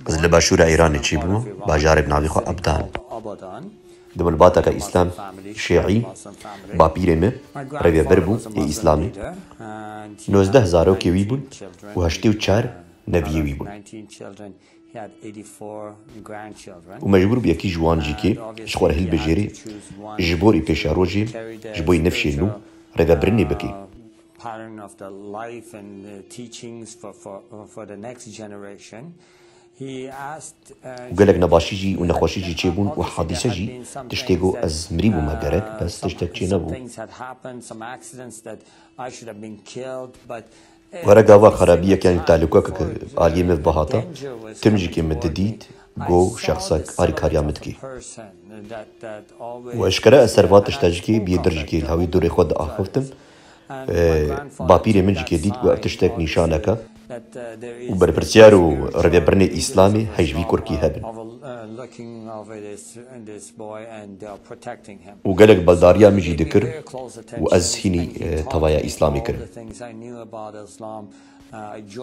از لباشور ایرانی چی بو باجار بناوی خو ابدان دبل باتا کا اسلام شیعی با پیر میں روی بربو ای اسلامی 19,000 کی وی بون و 84 نوی وی بون و مجبور بیاکی جوان جی که شخوار هل بجیری جبوری پیشا روجی جبوی نفشی نو روی برنی بکی pattern of the life and the teachings for the next generation. He asked وقالك نباشي جي ونخوشي جي تشيبون وحادثة جي تشتيقو از مريبو ما قرك بس تشتك شي نبو ورقاوا خرابية كان تعلقوك آلية مذ بهاتا تمجي كي مدديد جو شخصك آري كاريا مدكي واشكرا السرفات تشتاجكي بيدرجكي الهوي دوري خود آخفتم باپیر من جی دید و افتشتک نشانکا و برپرسیار و روی برنی اسلامی هجوی کرکی هبن و گلک بلداریا مجی دکر و از هینی توایا اسلامی کر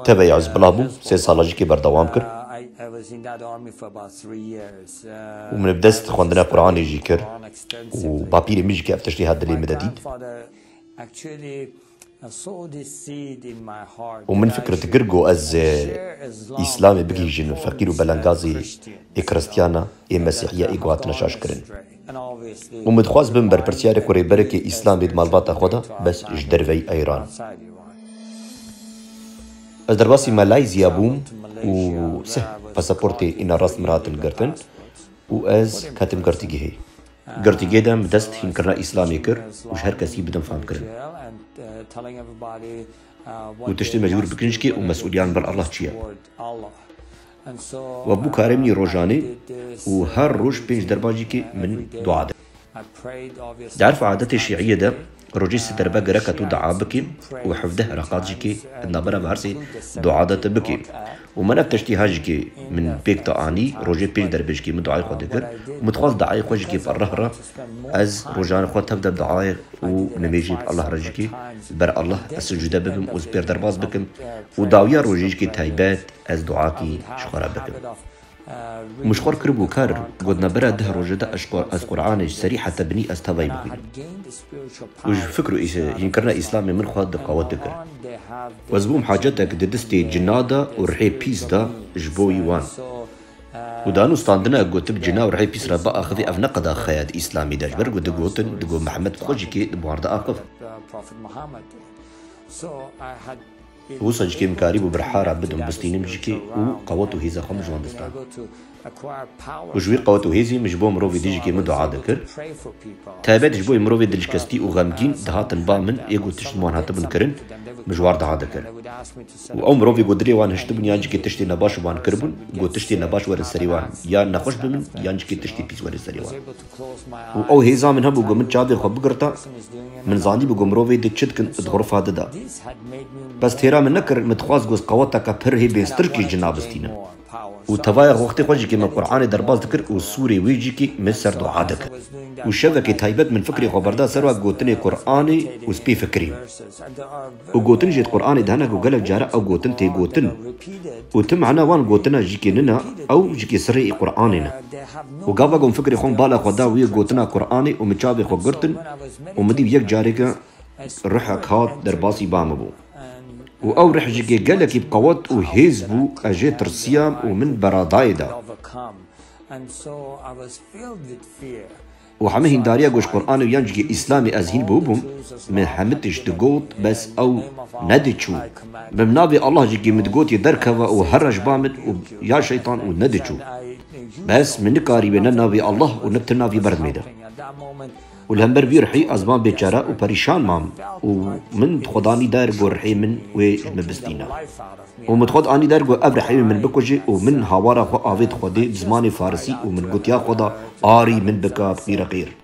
توایا از بلابو 3 سالا جی که بردوام کر و من بدست خواندنا قرآن جی کر و باپیر من جی که افتشتی هدلی مددید ومن فكرة قرقو از إسلامي بقيجن فقير وبلنغازي كريستيانا مسيحية قواتنا شاشكرن ومدخواز بن برپرسياري كوري بركي إسلامي دمالباتا خودا بس جدروي أيران از درباسي مالايزيا بوم و سه باسابورتي إنا راس مرات القرتن و از كاتم قرتيجي هي قرتيجي دم دست هين كرنا إسلامي كر وش هر كسي بدم فهم كرن وتشتي مجبور بكنشكي ومسؤوليان بر الله تشيا وابو كارمني روجاني وهر روج بينج درباجيكي من دعاء تعرف عادتي الشيعية ده روجي ستربا قركة دعاء بكي وحفظه رقاتجيكي النابرة بهرسي دعاء ده بكي وما نفتشتي هاجكي من بيك تاني روجي بينج دربجكي من دعاء خود ذكر ومتخاص دعاء خوجكي بالرهرة از روجان خود تبدا بدعاء ونميجي الله رجكي بر الله السجود بكم وزبير درباز بكم وداويا روجيكي تايبات از دعاكي شخرا بكم مشخور كربو كار قدنا برا ده روجدا اشقر از قرآن سريحة تبني از تواي بكم وش فكروا ينكرنا اسلامي من خود قوات ذكر وزبوم حاجتك ددستي جنادا ورحي بيس دا جبوي وان ودانو ستاندنا قوتب جنا ورحي بيس ربا اخذي افنقدا خياد اسلامي داجبر قد قوتن دقو محمد خوجكي بواردا اخذ وصجكي مكاريب وبرحارة بدهم بستينم جيكي وقواتو هيزا خمس واندستان وجوي قواتو هيزي مجبو مروفي ديجيكي مدو عادكر تابات جبو مروفي دلجكستي وغامجين دهاتن بامن يقو تشتموان هاتبن كرن مجوار دهاتكر و مروفي قدري وان هشتبن يانجيكي تشتي نباش وان كربن قو تشتي نباش ور السريوان يا نخوش بمن يانجيكي تشتي بيس ور السريوان و هيزا من هم بقو من شابي خو بقرتا من زاندي بقو مروفي دي تشتكن ادغرف هذا دا بس تيرا من نكر متخواز قوز قواتك پر هي بيستركي جنابستينا وتوايا وقت خوجي من القرآن درباز ذكر وسوري ويجيكي مصر دعاء ذكر وشبكة تايبت من فكري خبردا سروا قوتني قرآني وسبي فكري وقوتن جيت قرآني دهنا وقالك جارة أو قوتن تي قوتن وتم عنا وان قوتنا جيكي ننا أو جيكي سري قرآننا وقابا قوم فكري خون بالا خدا وي قوتنا قرآني ومتشابي خبرتن ومدي بيك جاريكا رحك هات درباسي بامبو و رح جيكي قالك بقوات وهيزبو اجيت رسيام ومن برادايدا وحمه هنداريا قوش قرآن ويانجي إسلامي أزهين بوبهم من حمتش دقوت بس أو ندتشو بمنابي الله جيكي مدقوت يدركوا وهرج بامد ويا شيطان وندتشو بس من نكاري بين النبي الله ونبتنا في برميدا والهمبر بيرحي أزمان بيچارا وپريشان مام ومن خداني دار قرحي من ومبستينا ومتخد آني دار قو أبرحي من بكوجي ومن هاوارا خو آويد خودي بزمان فارسي ومن قوتيا خدا آري من بكا بغير غير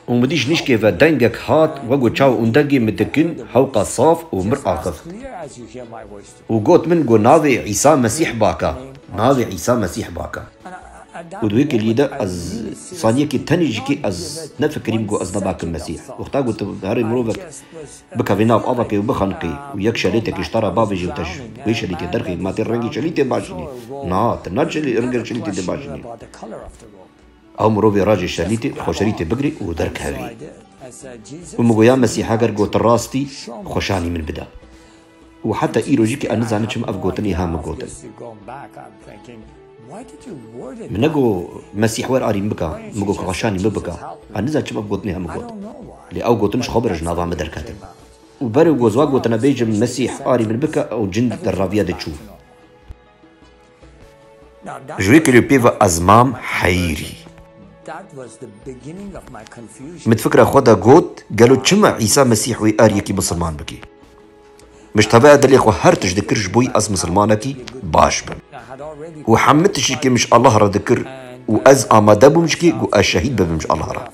ومديش نشكي ودنجك هات وقو چاو اندنجي مدكن حوقا صاف ومر آخف وقوت من قو ناوي عيسى مسيح باكا ناوي عيسى مسيح باكا ودويك اللي ده از صانية كي تاني جيكي از نفكريم جو از نباك المسيح وقتا قلت هاري مروفك بكا فينا بابك وبخنقي وياك شريتك اشترى بابي جوتش وي شريتي درخي ما ترنجي شريتي باشني نا تنات رنجل شريتي دي باشني او مروفي راجي شريتي خو شريتي بقري ودرك هذي ومقو يا مسيح اگر قوت الراستي خوشاني من بدا وحتى ايرو جيكي انا زانتشم افقوتني هام قوتن من نقو مسيح ور اري مبكا مقو خوشاني مبكا انا زانتشم افقوتني هام قوتن لي او قوتنش خبرج نظام دركاتن وبري وغوزوا قوتنا بيجم مسيح اري من بكا او جند الرافيا دي تشوف جويك اللي بيفا ازمام حيري متفكرة خدا قوت قالوا تشمع عيسى مسيح وي اريكي مسلمان بكي مش تبع دلي خو هر تذكرش بوي از مسلمانكي باش بن وحمتش كي مش الله را ذكر واز اماده بمشكي و الشهيد بمش الله را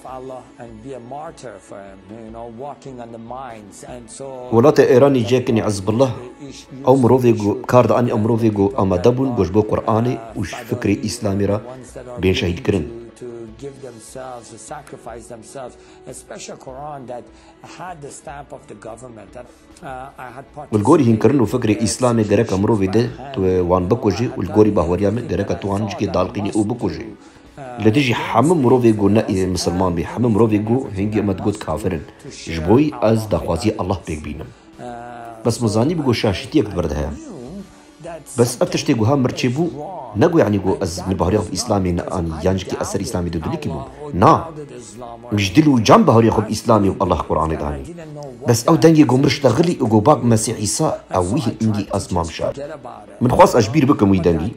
ولات ايراني جاكني عزب الله او مروفيغو كارد اني امروفيغو اماده بن جوش بو قراني وش فكري اسلامي را بين شهيد كرن to give themselves, to sacrifice themselves, especially Quran that had the stamp of the government. I had والجوري هنكرنو فكرة إسلامي درك أمرو فيده وان بكوجي والجوري بهوريا من درك توانج كي دالقيني أو بكوجي. لتيجي حمم مروفي جو نأي مسلمان بي حمم مروفي جو هنجي متقول كافرن. جبوي أز دخوازي الله بيك بينم. بس مزاني بقول شاشتي أكبر ده. بس أفتشتي جوها مرتشبو نقول يعني جو از من بهاريخ إسلامي أن يانجكي أثر إسلامي دو دليكي بو نا مش دلو جنب بهاريخ إسلامي والله قرآن داني بس أو دنجي جو مرشتغلي وجو باق مسيح عيسى أويه إنجي أسمام شار من خواص أشبير بكم ويدنجي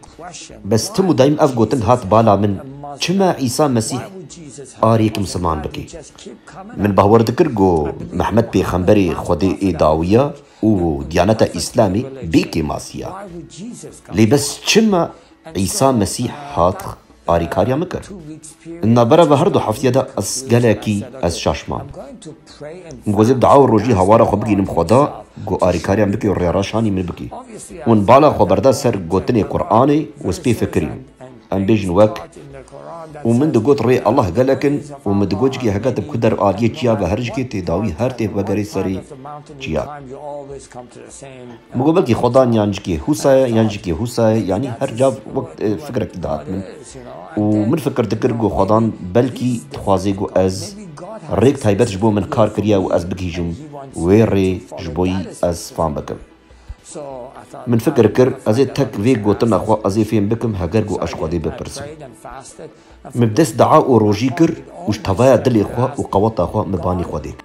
بس تمو دايم أفجو تنهات بالا من كما عيسى مسيح آريك مسلمان بكي من بهور ذكر جو محمد بيخنبري خدي إيداوية و ديانة إسلامي بيكي ماسيا لي بس كما عيسى مسيح هات آريكاريا مكر إن برا بهردو حفتيا دا أس جلاكي أس شاشمان مجوزب دعاو الروجي هوارا خو بقي نمخودا جو آريكاريا مكي وريراشاني من بكي ون بالا خو بردا سر جوتني قرآني وسبي فكرين أم بيجن وك ومن دقوت ري الله قالكن ومن دقوت جي حقات بكدر آلية جيا بهرج كي تداوي هرتي بقري سري جيا مقو بلكي خدان يانجكي هوسايا يعني هر جاب وقت فكرك تدعات من ومن فكر تكرقو خدان بلكي تخوازيقو از ريك تايبت جبو من كار كريا و از بكي جم ويري جبوي از فان بكم من فكر كر ازي تك فيك قوتنا خوا ازي فين بكم هجرجو اشقادي ببرسم مبدس دعاء وروجي كر وش تفايا دلي خوا وقوطا خوا مباني خوا ديك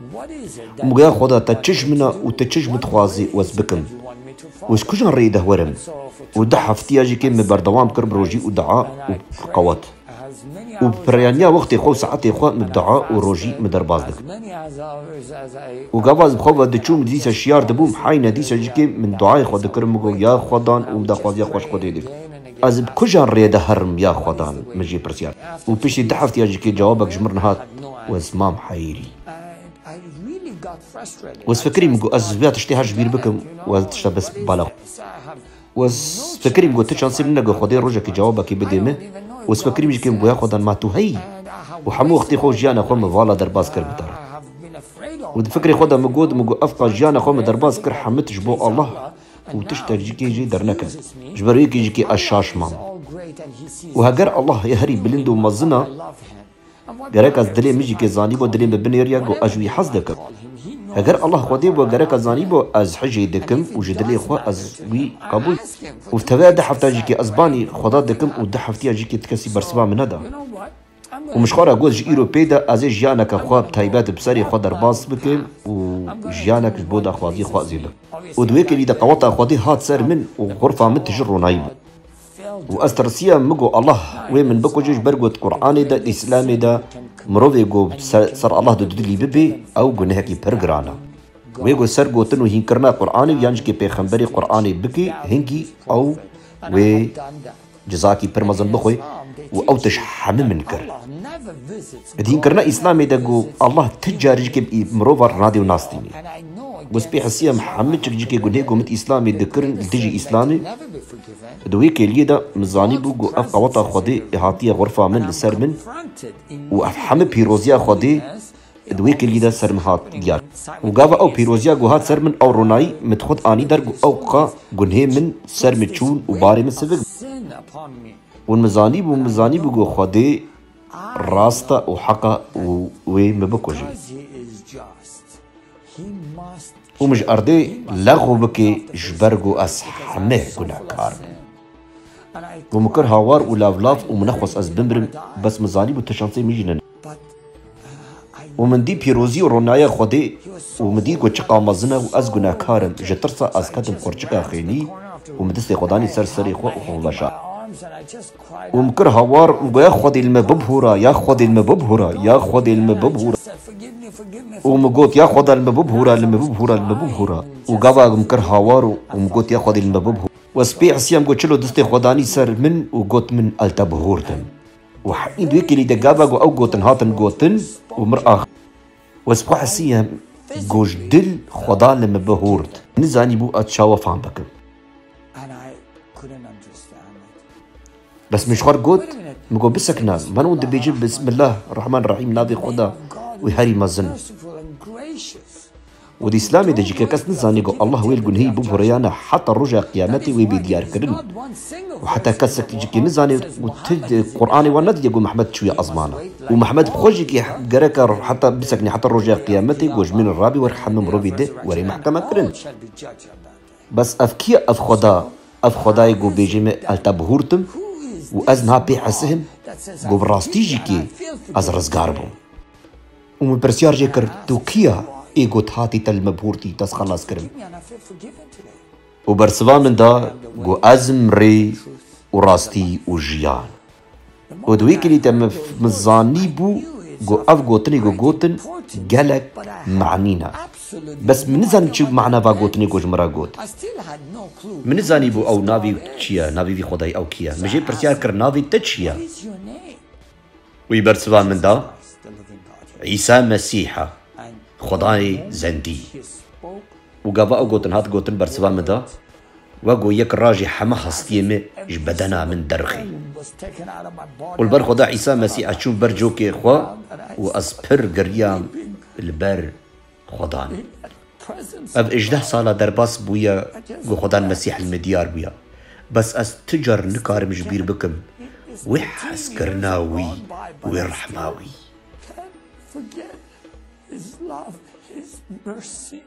مجا خدا تتشج منا وتتشج متخوازي وزبكم وش كجن ريده ورم ودح افتياجي كم بردوام كرب روجي ودعاء وقوات وبريانيا وقت خو ساعتي خو مدعاء وروجي مدربازدك وقواز بخوا دتشوم ديسا شيار دبوم حين ديسا جيكي من دعاء خو دكرمو يا خدان ومدخواز يا خوش خديدك از بكجان ريده هرم يا خدان مجي برسيار وبيشي دحفت يا جيكي جوابك جمرنهات واسمام حيري وسفكري مقو از بيات اشتي هاج بير بكم وتشتا بس بالا وسفكري مقو تشانسي منك خدي روجك جوابك بديمه وسفكري مش كم بويا خدان ما توهي وحمو اختي خو جيانا خو مفالا درباز كر بتار ودفكري خدا مقود مقو افقا جيانا خو درباز كر حمت جبو الله وتشتري جيكي جي درنكا جبريكي جيكي اشاش مام وهجر الله يهري بلندو مزنا جرك از دلي مجي كي زانيبو دلي ببنيريا جو اجوي حزدك هجر الله خدي بو جرك زانيبو از حجي دكم وجدلي خو از وي قبول وفتوا دحفتا جيكي ازباني خدا دكم ودحفتيا جيكي تكسي برسبا من هذا ومش خارا جوز جيرو بيدا از جيانك خو تايبات بسري خو درباس بكم وجيانك بودا خوازي خوازيله ودويك اللي دقوطا خدي هات سر من وغرفه متجر نايم واسترسيا مجو الله ومن بكو جيش برقوت قرآني دا الإسلامي دا مروفي جو سر الله دو دلي ببي أو جو نهكي برقرانا ويجو سر جو تنو هنكرنا قرآني يانجكي بيخنبري قرآني بكي هنكي أو و جزاكي برمزن بخوي و تش حمم منكر هنكرنا إسلامي دا جو الله تجارجكي مروفا راديو ناستيني بس بيحسيا محمد جيكي جو نهكو مت إسلامي دكرن تجي إسلامي دوي كليه دا مزاني بو اف قوطا خدي احاطيه غرفه من لسر من وحم بيروزيا خدي دوي كليه دا سر مهات ديار وقاوا او بيروزيا هات سر من او روناي متخد اني در او قا غنه من سر متشون وباري من سفق والمزاني بو خدي راستا وحقا وي مبكوجي ومش أردي لغو بكي جبرغو أس حمه قناكار ومكر هاوار ولافلاف ومنخوص أز بمبرم بس مزاني بتشانسي ميجنن ومن دي بيروزي ورونايا خودي ومن دي قو چقا مزنا وأز قناكارم جترسا أز كتم قرچقا خيني ومدستي خداني سرسري خوا وخوضاشا ومكر هاوار ويا خودي المببهورا يا خودي المببهورا يا خودي المببهورا ومقوت يا خود المببهورا وقاوا مكر هاوار ومقوت يا خود المببهورا وسبيع سيام قوت شلو دستي خداني سر من وقوت من التبهورتن وحقين دويكي لي دقاوا او قوتن هاتن قوتن ومرآخ وسبوح سيام قوش دل خدا المببهورت نزاني بو اتشاوا فهم بكم بس مشوار قوت مقو بسكنا ما نود بيجيب بسم الله الرحمن الرحيم نابي خدا وهاري مزن ودي اسلامي دجي كاس نزاني قو الله ويل قن هي ببهريانا حتى الرجع قيامتي ويبي ديار كرن وحتى كاسك تجي نزاني وتد قراني وند يقول محمد شويه ازمانه ومحمد بخوجي قرك حتى بسكني حتى الرجع قيامتي قوج من الرابي ورحمم روبي ده وري محكمه كرن بس افكي اف خدا يقول بيجي التبهورتم وازنها بيحسهم قو براستيجي كي از رزقاربو ومن برسيار جيكر توكيا ايغو تهاتي تل مبهورتي تس خلاص كرم وبرسوا من دا قو ازم ري وراستي وجيان ودوي كلي تم مزاني بو قو اف قوتني قو قوتن قالك معنينا بس من زاني تشوف معنا با قوتني قو جمرا قوت من زاني بو او نافي تشيا نافي في خداي او كيا مجي برسيار كر نافي تشيا ويبرسوا من دا عيسى مسيحة خداي زندي وقابا قوتن هات قوتن برسوا مدا وقو يك راجي حما هستيمي جبدنا من درخي والبر خدا عيسى مسيحة تشوف برجوكي خوا واسبر قريام البر خدان اب 11 سالة درباس بويا قو خدا المسيح المديار بويا بس اس تجر نكار مجبير بكم وحس كرناوي ورحماوي forget his love, his mercy.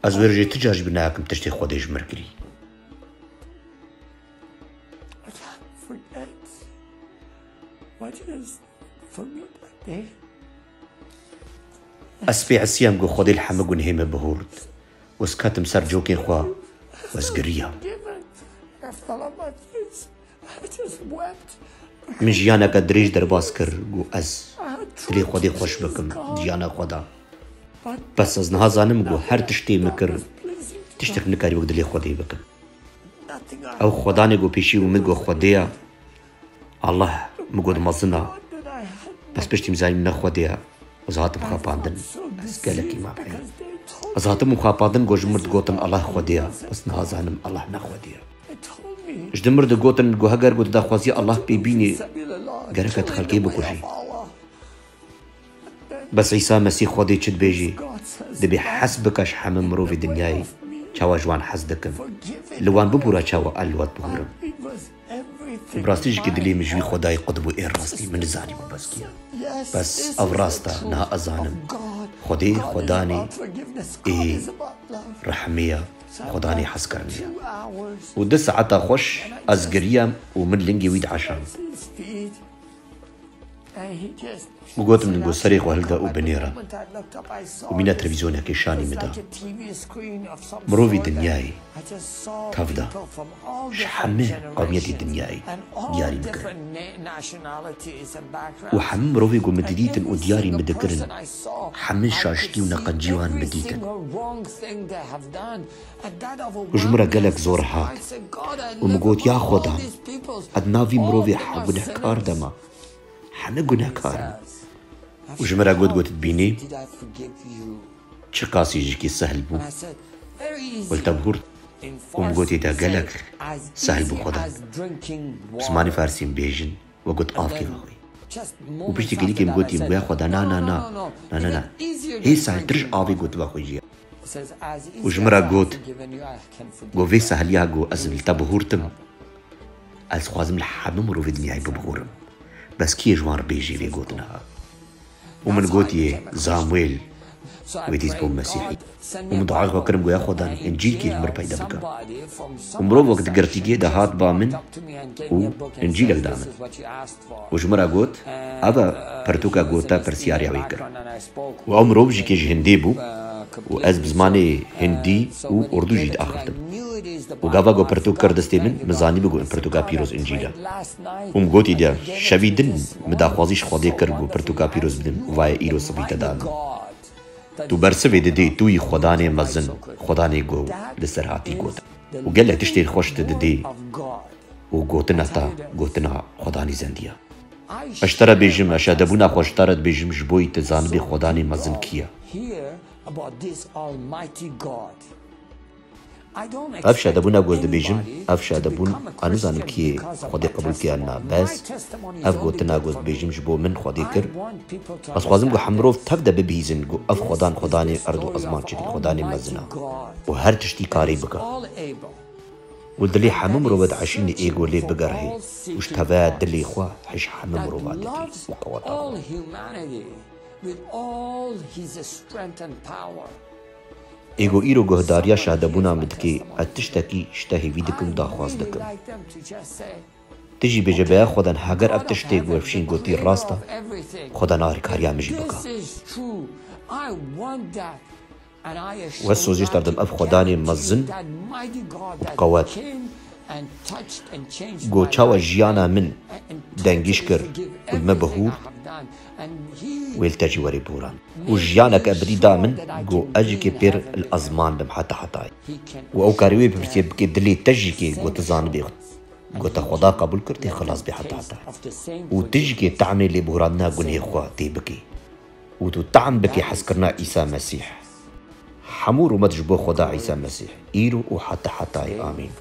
أزورجي تجاج بناكم تشتي خودش مركري. I can't forget what is for me that day. أسبيع السيام جو خودي الحمق ونهيم بهورد وسكاتم سر جوكين خوا وسقريا. من جيانا قدريج درباس كر جو أز تلي خودي خوش بكم جيانا خدا بس از نها زانم جو هر تشتي مكر تشتك نكاري وقت لي خودي بكم او خداني جو بيشي ومد جو خوديا الله مقود مزنا بس بشتي مزاي من خوديا وزهات مخاباندن بس قالكي ما بحي وزهات مخاباندن جو جمرد قوتن الله خوديا بس نها زانم الله نخوديا جدمرد قوتن جو هجر قوت دا خوازي الله بيبيني قركت خلقي بكوشي بس عيسى مسيح خودي تشد بيجي دبي حسبكش حمم مروفي دنياي چاوا جوان حسدكم لوان ببورا چاوا الوات بهورم براستيج كي دلي مجوي خداي قطبو اير راستي من زاني ببسكيا بس او راستا نها ازانم خدي خداني اي رحمية خداني حسكرنيا ودس عطا خوش ازقريام ومن لنجي ويد عشان وقوت من نقول سريق وهلدا وبنيرة ومينا تلفزيون هكي شاني مدا مروفي دنياي تفدا شحمي قوميتي دنياي دياري مكرن وحمي مروفي قو مدديتن ودياري مدكرن حمي شاشتي ونقنجيوان مديتن وجمرة قالك زور هات ومقوت يا خدا ادنافي مروفي حبنا كار دما حمي قنا كار وجمرة قوت تبيني چه قاسي جيكي سهل بو قلت بهور ومقوتي دا قالك سهل بخدا بسماني فارسين بيجن وقلت آفكي بخوي وبشتي كليكي مقوتي مقويا خدا نا هي سهل ترج آفي قلت بخوي جيا وجمرا قلت قو في سهليها قو أزملتا بهورتم ألس خوازم لحمم رو في دنياي ببغورم بس كي جوان بيجي في قوتنا ومن قوتي زامويل ويديز بوم مسيحي ومن دعاء وكرم قويا خدان إنجيل كي المر بايدا بكا ومرو وقت قرتيجي ده هات بامن وإنجيلك دامن وجمرا قوت أبا برتوكا قوتا برسياريا ويكر وعمرو بجي كي جهندي بو وأز بزماني هندي وأردو جيد آخرتم وقافا قو برتوك كردستي من مزاني بقو إن برتوكا بيروز إنجيلا ومقوتي ديا شويدن مداخوازيش خودي كرقو برتوكا بيروز بدن وواي إيرو صبيتا دامن تو برسوي ددي توي خداني مزن خداني قو لسرهاتي قوت وقال لك تشتري خوشت ددي وقوتنا تا قوتنا خداني زنديا اشترى بيجم اشادبونا خوشترت بيجم جبوي تزان بي خداني مزن كيا افشا دبونا قول بيجم افشا دبون انا زانم كي خدي قبول كيانا بس اف قوتنا قول بيجم جبو من خدي كر بس خوازم قو حمروف تبدا ببيزن قو اف خداني اردو ازمان چكي خداني مزنا وهر تشتي كاري بكا ودلي حمم روبد عشيني ايقو لي بقرهي وش تبا دلي خوا حش حمم روبادتي وقواتا ايگو ایرو گهداریا شادبونا مدکی اتشتکی شتهی ویدکم داخواز دکم تجي بجبايا خودن هاگر اب تشتي گوفشين گوتي راستا خودن آر کاریا مجي بکا وسوزيش تردم اب خوداني مزن وبقوات گو چاوا جيانا من دنگيش كر والما بهور ويلتجي وري بوران وجيانك ابري دامن جو اجيكي بير الازمان بم حتى حتاي واو كاروي بيرتي بكي دلي تجيكي جو تزان بيخ جو تخدا قبول كرتي خلاص بي حتى حتى وتجيكي تعمل لي بوراننا غني خوا تي بكي وتطعم بكي حسكرنا عيسى مسيح حمور ومتجبو خدا عيسى مسيح ايرو وحتى حتاي امين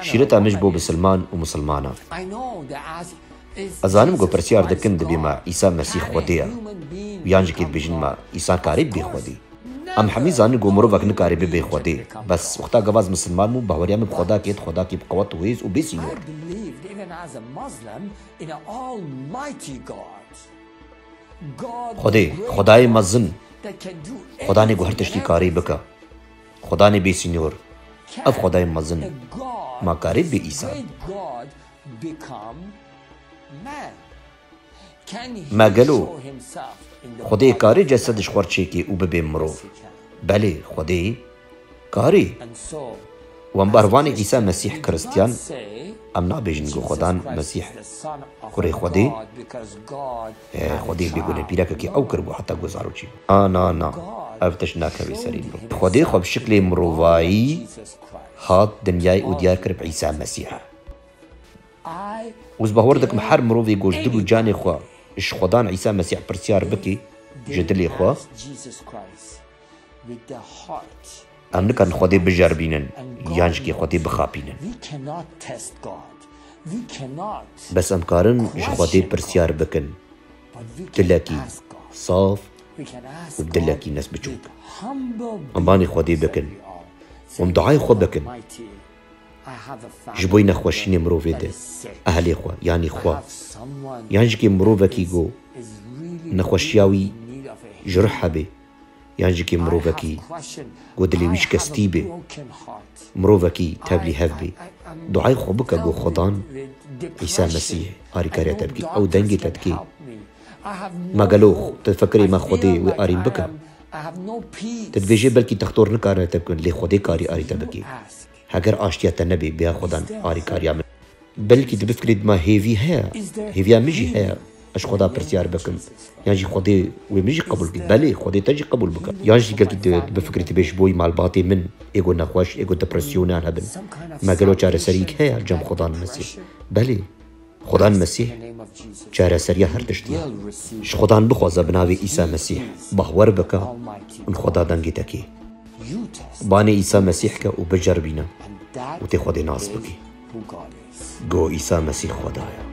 شيرتا مجبو بسلمان ومسلمانا أزانم قو برسيار دكن دبي ما إيسا مسيح خوديا ويانجي كيد بيجن ما إيسا كاريب بي خودي أم حمي زاني قو مروفك نكاريب بي خودي بس وقتا قواز مسلمان مو بحوريا من خدا كيد خدا كيب قوات ويز وبيسي نور خداي مزن خداني قو هر تشتي كاري بكا خداني بيسي نور اف خدای مزن ما قریب به عیسی ما قالوا خدای کاری جسدش خورچه که او ببه مرو بله خدای کاری وان باروان عیسی مسیح کریستیان ام نابیجن گو خدان مسیح خوری خدای بگونه پیرکه که او کربو حتی گزارو چی نا افتش ناكوي سرين خدي خو بشكل مروفاي هات دنياي وديار كرب عيسى مسيح وز بهوردك محر مروفي جوج دلو جاني خو اش خدان عيسى مسيح برسيار بكي جدلي خو ام نكن خدي بجربينن يانجكي خدي بخابينن بس ام كارن خدي برسيار بكن تلاكي صاف وبدلكي ناس بتشوف أماني خودي بكن ومدعاي خو بكن جبوينا خوشيني مروفي ده أهلي خوا يعني خوا يعني جكي مروفكي جو نخوشياوي جرحة بي يعني جكي مروفكي جو دلي ويش كستي بي مروفكي تابلي هف بي دعاي خو بكا جو خدان عيسى مسيح آري كاريا تبكي أو دنجي تبكي ما قالوه تفكري ما خودي وآرين بكا تدفيجي بلكي تختور نكارنا تبكن لي خودي كاري آري تبكي هاگر آشتيا تنبي بيا خودان آري كاريا من بلكي تبفكري ما هيفي هيفيا مجي هيا اش خدا برسيار بكم يعني خودي ومجي قبول بي بلي خودي تجي قبول بكا يعني قلكي بفكري تبيش بوي مع الباطي من ايغو نخوش ايغو دبرسيونان هبن ما قالو جار سريك هيا جم خدان مسيح بلي خدان مسیح چاره سریع هر تشتیه ش خدان بخوازه بناوی عیسی مسیح باور بکا اون خدا دنگی تکی بانه عیسی مسیح که او بجربینه و تی خود ناس بکی گو عیسی مسیح خدایا